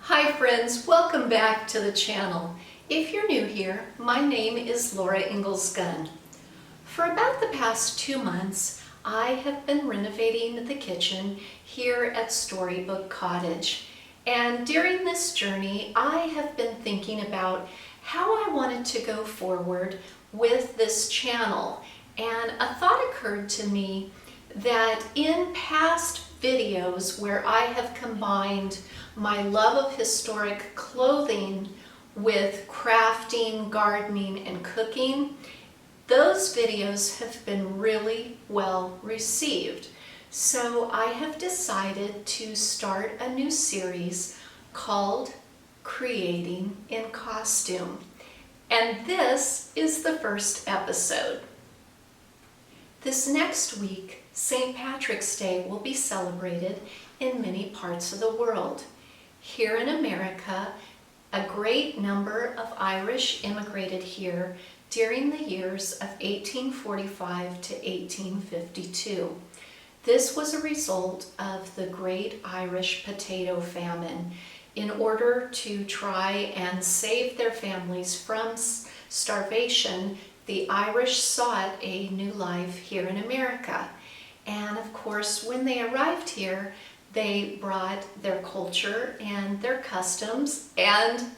Hi friends, welcome back to the channel. If you're new here, my name is Laura Ingalls Gunn. For about the past 2 months, I have been renovating the kitchen here at Storybook Cottage. And during this journey, I have been thinking about how I wanted to go forward with this channel. And a thought occurred to me that in past videos where I have combined my love of historic clothing with crafting, gardening, and cooking, those videos have been really well received. So I have decided to start a new series called Creating in Costume. And this is the first episode. This next week, St. Patrick's Day will be celebrated in many parts of the world. Here in America, a great number of Irish immigrated here during the years of 1845 to 1852. This was a result of the Great Irish Potato Famine. In order to try and save their families from starvation, the Irish sought a new life here in America. And of course, when they arrived here, they brought their culture and their customs and,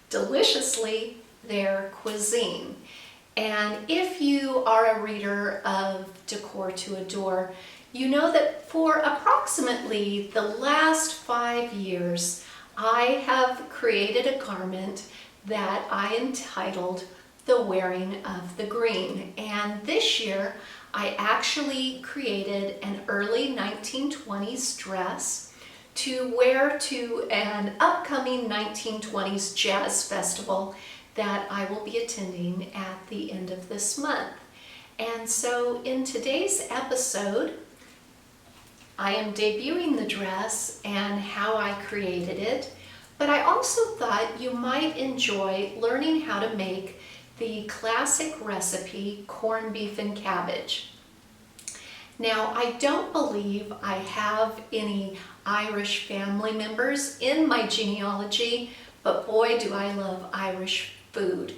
deliciously, their cuisine. And if you are a reader of Decor to Adore, you know that for approximately the last 5 years, I have created a garment that I entitled The Wearing of the Green. And this year, I actually created an early 1920s dress to wear to an upcoming 1920s jazz festival that I will be attending at the end of this month. And so in today's episode, I am debuting the dress and how I created it, but I also thought you might enjoy learning how to make the classic recipe, corned beef and cabbage. Now, I don't believe I have any Irish family members in my genealogy, but boy, do I love Irish food.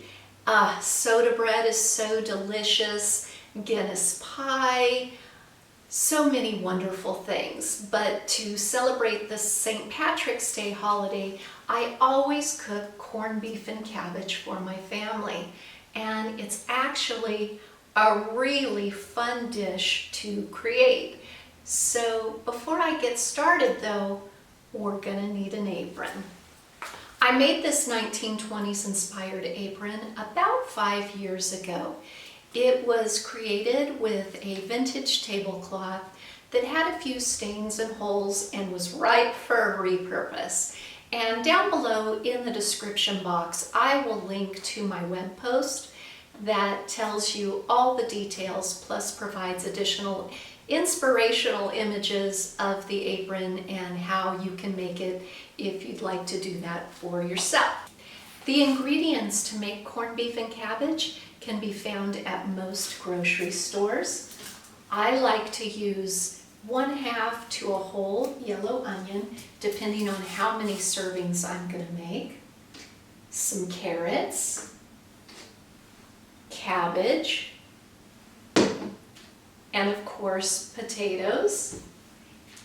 Soda bread is so delicious, Guinness pie, so many wonderful things. But to celebrate the St. Patrick's Day holiday, I always cook corned beef and cabbage for my family. And it's actually a really fun dish to create. So before I get started though, we're gonna need an apron. I made this 1920s inspired apron about 5 years ago. It was created with a vintage tablecloth that had a few stains and holes and was ripe for repurpose. And down below in the description box, I will link to my web post that tells you all the details, plus provides additional inspirational images of the apron and how you can make it if you'd like to do that for yourself. The ingredients to make corned beef and cabbage can be found at most grocery stores. I like to use 1/2 to a whole yellow onion, depending on how many servings I'm going to make, some carrots, cabbage, and of course potatoes,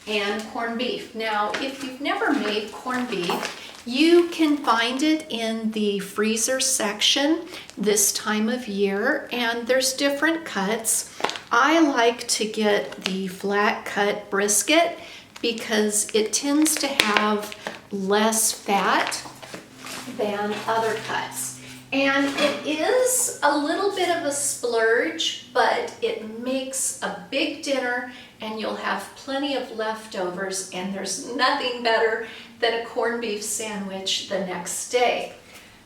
and corned beef. Now, if you've never made corned beef, you can find it in the freezer section this time of year, and there's different cuts. I like to get the flat cut brisket because it tends to have less fat than other cuts. And it is a little bit of a splurge, but it makes a big dinner and you'll have plenty of leftovers, and there's nothing better than a corned beef sandwich the next day.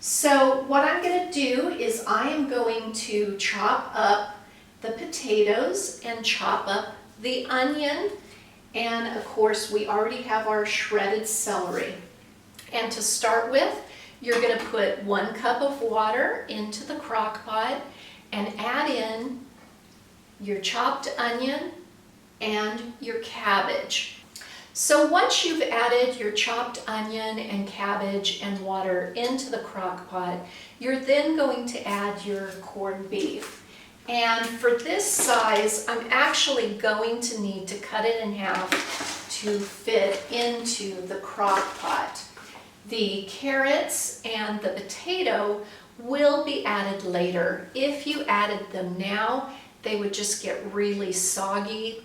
So what I'm going to do is I am going to chop up the potatoes and chop up the onion, and of course we already have our shredded celery. And to start with, you're going to put 1 cup of water into the crock pot and add in your chopped onion and your cabbage. So once you've added your chopped onion and cabbage and water into the crock pot, you're then going to add your corned beef. And for this size, I'm actually going to need to cut it in half to fit into the crock pot. The carrots and the potato will be added later. If you added them now, they would just get really soggy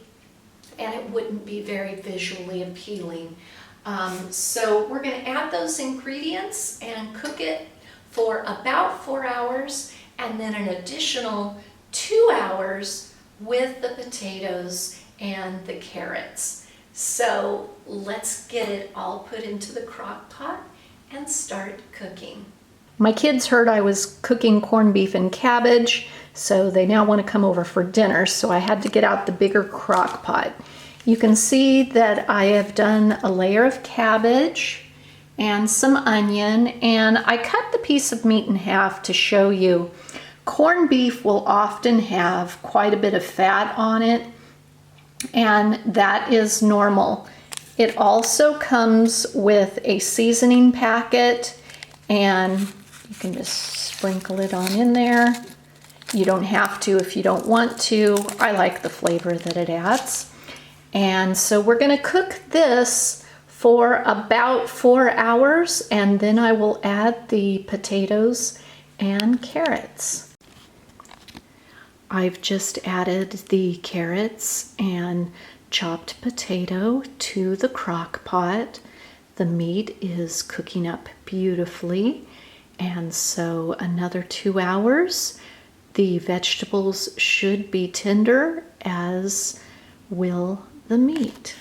and it wouldn't be very visually appealing. So we're going to add those ingredients and cook it for about 4 hours, and then an additional 2 hours with the potatoes and the carrots. So let's get it all put into the crock pot and start cooking. My kids heard I was cooking corned beef and cabbage, so they now want to come over for dinner, so I had to get out the bigger crock pot. You can see that I have done a layer of cabbage and some onion, and I cut the piece of meat in half to show you. Corned beef will often have quite a bit of fat on it, and that is normal. It also comes with a seasoning packet, and you can just sprinkle it on in there. You don't have to if you don't want to. I like the flavor that it adds. And so we're going to cook this for about 4 hours, and then I will add the potatoes and carrots. I've just added the carrots and chopped potato to the crock pot. The meat is cooking up beautifully, and so another 2 hours. The vegetables should be tender, as will the meat.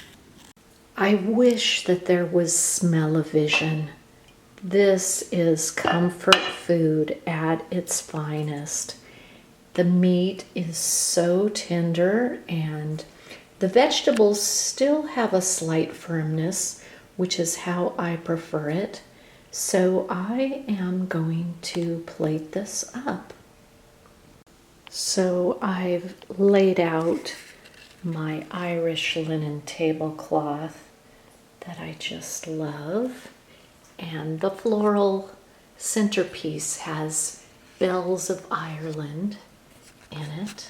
I wish that there was smell-o-vision. This is comfort food at its finest. The meat is so tender, and the vegetables still have a slight firmness, which is how I prefer it. So I am going to plate this up. So I've laid out my Irish linen tablecloth that I just love, and the floral centerpiece has bells of Ireland in it.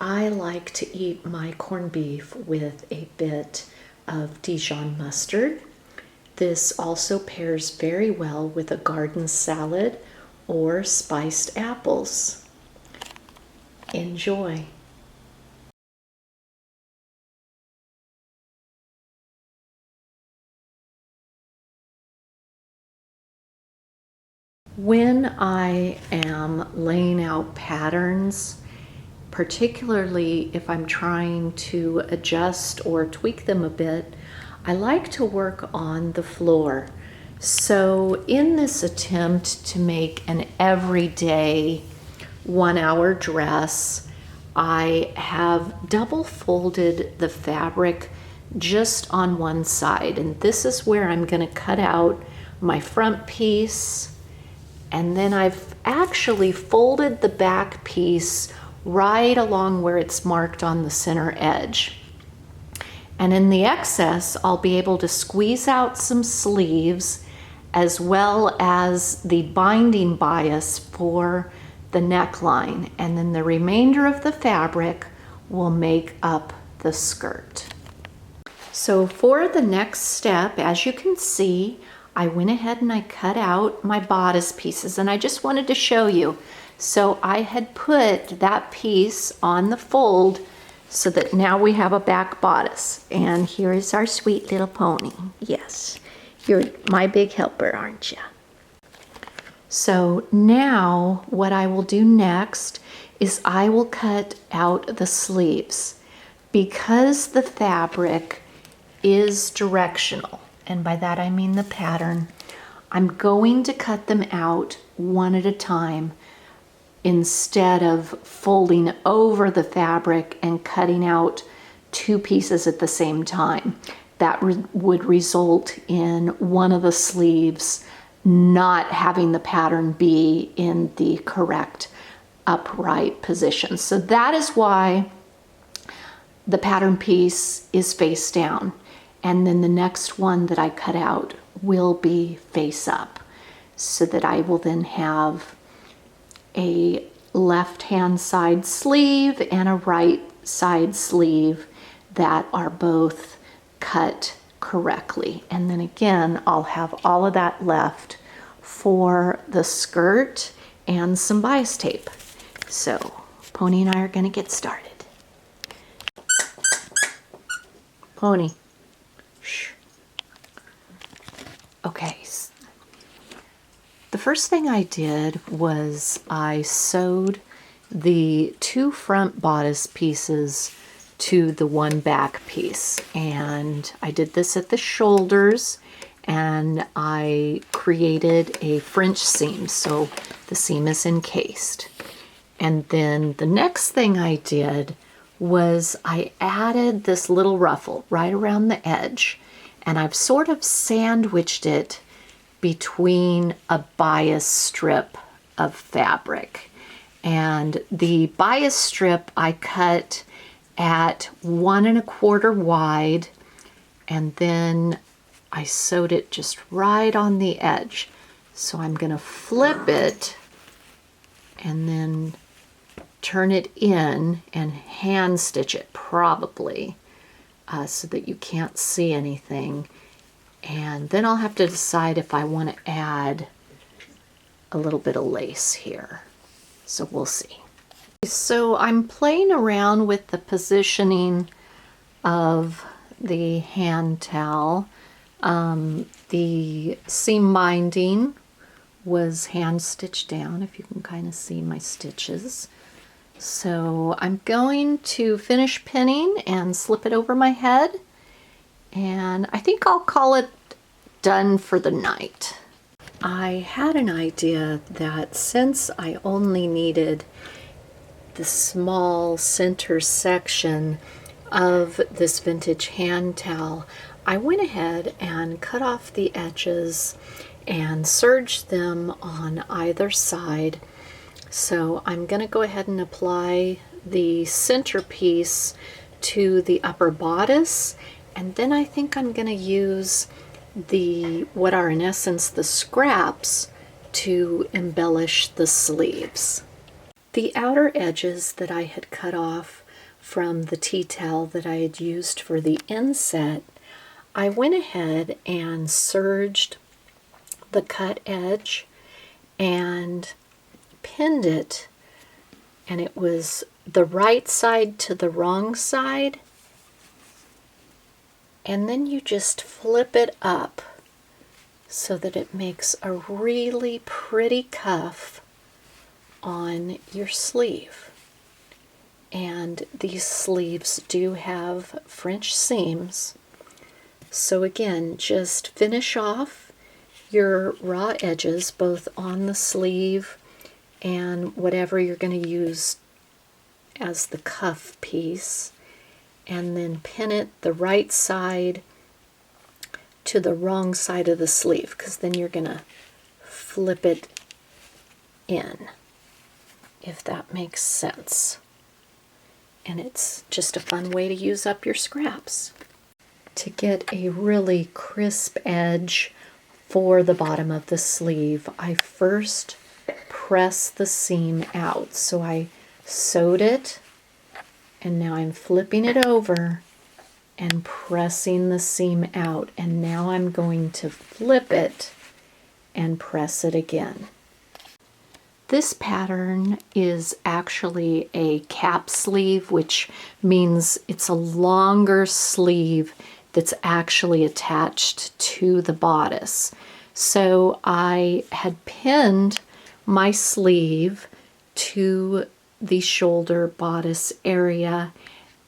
I like to eat my corned beef with a bit of Dijon mustard. This also pairs very well with a garden salad or spiced apples. Enjoy. When I am laying out patterns, particularly if I'm trying to adjust or tweak them a bit, I like to work on the floor. So in this attempt to make an everyday 1 hour dress, I have double folded the fabric just on one side, and this is where I'm going to cut out my front piece, and then I've actually folded the back piece right along where it's marked on the center edge. And in the excess, I'll be able to squeeze out some sleeves as well as the binding bias for the neckline, and then the remainder of the fabric will make up the skirt. So for the next step, as you can see, I went ahead and I cut out my bodice pieces, and I just wanted to show you. So I had put that piece on the fold so that now we have a back bodice. And here is our sweet little pony. Yes, you're my big helper, aren't you? So now what I will do next is I will cut out the sleeves. Because the fabric is directional, and by that I mean the pattern, I'm going to cut them out one at a time instead of folding over the fabric and cutting out two pieces at the same time. That would result in one of the sleeves not having the pattern be in the correct upright position. So that is why the pattern piece is face down, and then the next one that I cut out will be face up, so that I will then have a left hand side sleeve and a right side sleeve that are both cut correctly. And then again, I'll have all of that left for the skirt and some bias tape. So Pony and I are going to get started. Pony. Shh. Okay. The first thing I did was I sewed the 2 front bodice pieces to the 1 back piece, and I did this at the shoulders, and I created a French seam, so the seam is encased. And then the next thing I did was I added this little ruffle right around the edge, and I've sort of sandwiched it between a bias strip of fabric. And the bias strip I cut at 1 1/4 wide, and then I sewed it just right on the edge. So I'm going to flip it and then turn it in and hand stitch it probably, so that you can't see anything. And then I'll have to decide if I want to add a little bit of lace here. So we'll see. So I'm playing around with the positioning of the hand towel. The seam binding was hand stitched down, if you can kind of see my stitches. So I'm going to finish pinning and slip it over my head, and I think I'll call it done for the night. I had an idea that since I only needed the small center section of this vintage hand towel, I went ahead and cut off the edges and serged them on either side. So I'm going to go ahead and apply the centerpiece to the upper bodice, and then I think I'm going to use what are in essence the scraps to embellish the sleeves. The outer edges that I had cut off from the tea towel that I had used for the inset, I went ahead and serged the cut edge and pinned it, and it was the right side to the wrong side, and then you just flip it up so that it makes a really pretty cuff on your sleeve. And these sleeves do have French seams, so again, just finish off your raw edges both on the sleeve and whatever you're going to use as the cuff piece, and then pin it the right side to the wrong side of the sleeve, because then you're going to flip it in, if that makes sense. And it's just a fun way to use up your scraps. To get a really crisp edge for the bottom of the sleeve, I first press the seam out. So I sewed it, and now I'm flipping it over and pressing the seam out, and now I'm going to flip it and press it again. This pattern is actually a cap sleeve, which means it's a longer sleeve that's actually attached to the bodice. So I had pinned my sleeve to the shoulder bodice area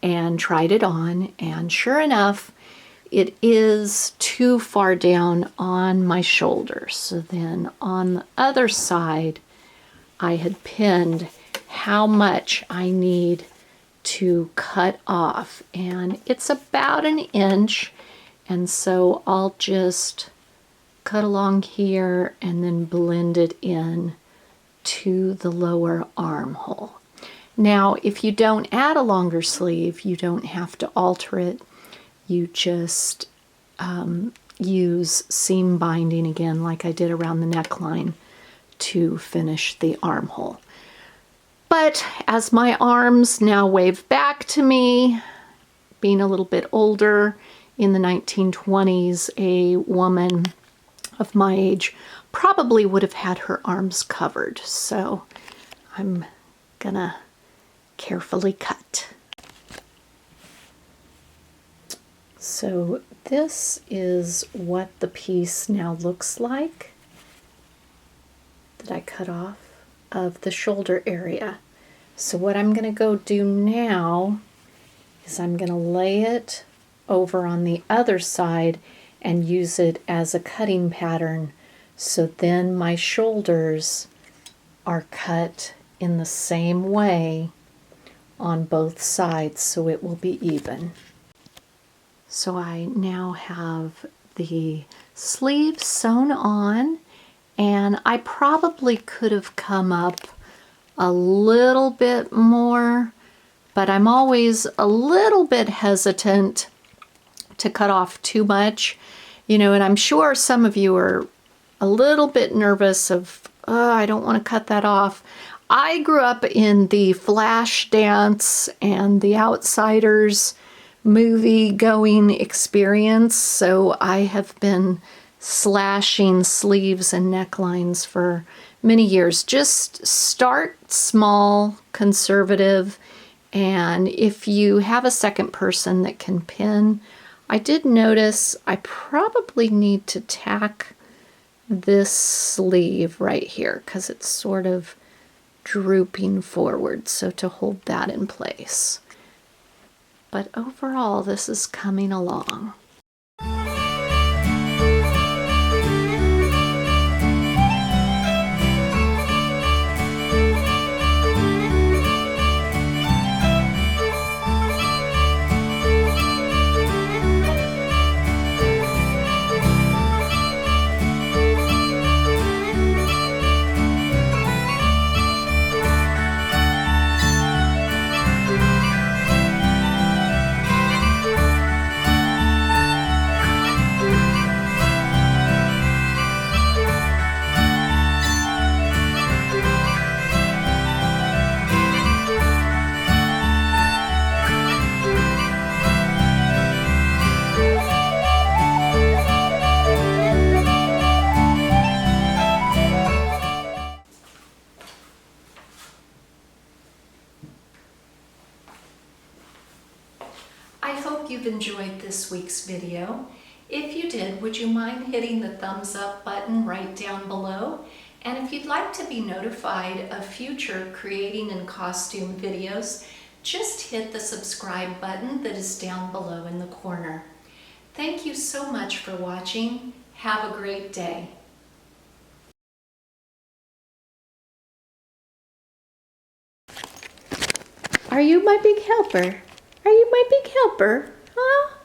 and tried it on, and sure enough, it is too far down on my shoulder. So then on the other side, I had pinned how much I need to cut off, and it's about 1 inch, and so I'll just cut along here and then blend it in to the lower armhole. Now, if you don't add a longer sleeve, you don't have to alter it. You just use seam binding again, like I did around the neckline, to finish the armhole. But as my arms now wave back to me, being a little bit older, in the 1920s, a woman of my age probably would have had her arms covered. So I'm gonna carefully cut. So this is what the piece now looks like that I cut off of the shoulder area. So what I'm going to go do now is I'm going to lay it over on the other side and use it as a cutting pattern, so then my shoulders are cut in the same way on both sides, so it will be even. So I now have the sleeves sewn on, and I probably could have come up a little bit more, but I'm always a little bit hesitant to cut off too much, you know, and I'm sure some of you are a little bit nervous of, oh, I don't want to cut that off. I grew up in the Flash Dance and the Outsiders movie going experience, so I have been slashing sleeves and necklines for many years. Just start small, conservative, and if you have a second person that can pin, I did notice I probably need to tack this sleeve right here because it's sort of drooping forward, so to hold that in place. But overall, this is coming along. I hope you've enjoyed this week's video. If you did, would you mind hitting the thumbs up button right down below? And if you'd like to be notified of future creating in costume videos, just hit the subscribe button that is down below in the corner. Thank you so much for watching. Have a great day. Are you my big helper? Are you my big helper? Huh?